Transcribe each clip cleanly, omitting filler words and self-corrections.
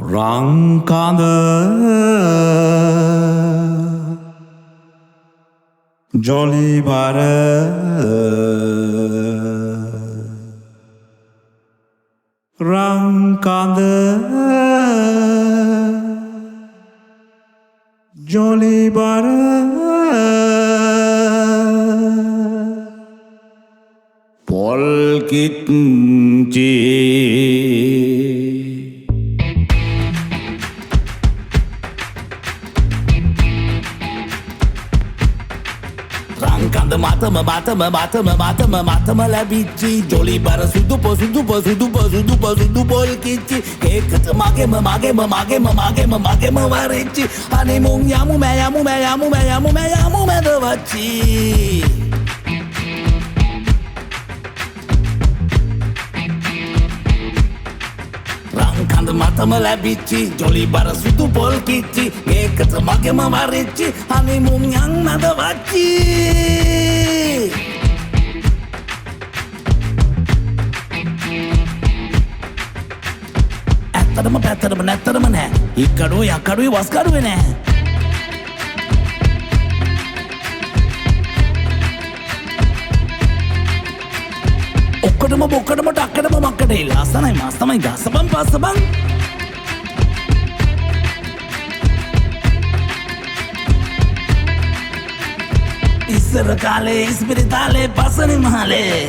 රංකඳ ජොලිබර රංකඳ ජොලිබර පොල්කිච්චි රංකඳ මතම ලැබිච්චි ජොලිබර සුදු පොසුදු පොල්කිච්චි ඒකත මගේම වරෙච්චි හනිමුන් යමු මැදවච්චි රංකඳ මතම ලැබිච්චි ජොලිබර සුදු පොල්කිච්චි ඒකත මගේම වරෙච්චි හනිමුන් යන් මැදවච්චි පැත්තරම නැත්තරම නෑ ඉක්කඩුව යක්කඩුවේ වස්කඩුවේ නෑ ඔක්කොටම බොක්කටම ටක්කටම මක්කට ලස්සනයි මස්තමයි ගසබන් පස්සබන් ඉස්සර කාලේ ඉස්පිරිතාලේ පසනි මහලේ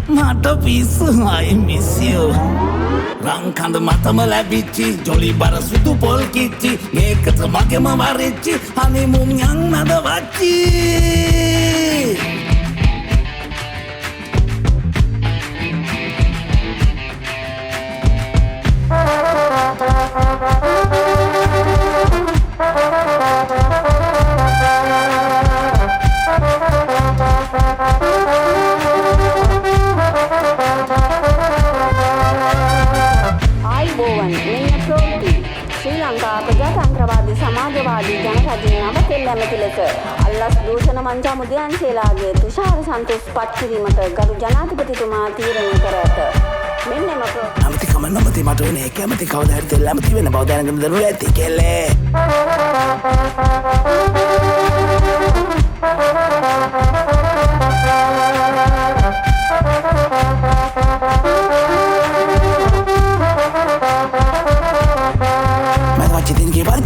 මට පිස්සු I miss you රංකඳ මතම ලැබිච්චි ජොලිබර සුදු පොල්කිච්චි ඒකත මගේම වරෙච්චි හනිමුන් යන් මැදවච්චි ශ්‍රී ලංකා ප්‍රජාතන්ත්‍රවාදී සමාජවාදී ජනරජයේ නවතෙල් ඇමති ලෙස අල්ලස් දූෂණ මංජා මුදයන්සේලාගේ තුෂාර සන්තෝෂ් පත් කිරීමට ගරු ජනාධිපතිතුමා තීරණය කර ඇත. මෙන්න ඇමතිකම නොමැති මට වෙන එක ඇමති කවදා හරි තෙල් ඇමති වෙන බව දැනගෙන දරුවෝ ඇති කෙල්ලේ.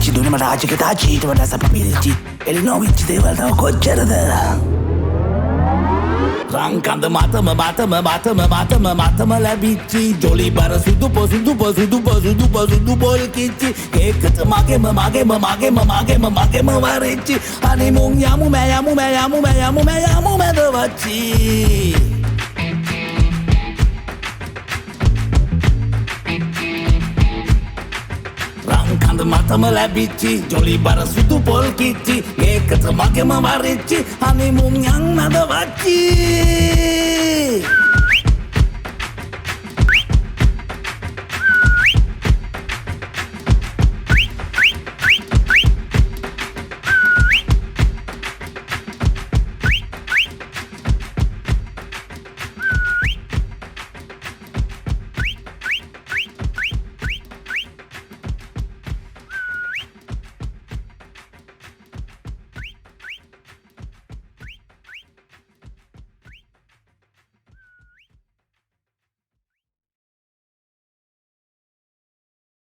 Ci dune maraci che taci tu vada sapirci e le nuove ci deve da coccere da රංකඳ මතම ලැබිච්චි ජොලිබර සුදු පොසුදු පොල්කිච්චි ඒකත මගේම වරෙච්චි හනිමුන් යමු මැදවච්චි රංකඳ මතම ලැබිච්චි ජොලිබර සුදු පොල්කිච්චි ඒකත මගේම වරෙච්චි හනිමුන් යන් මැදවච්චි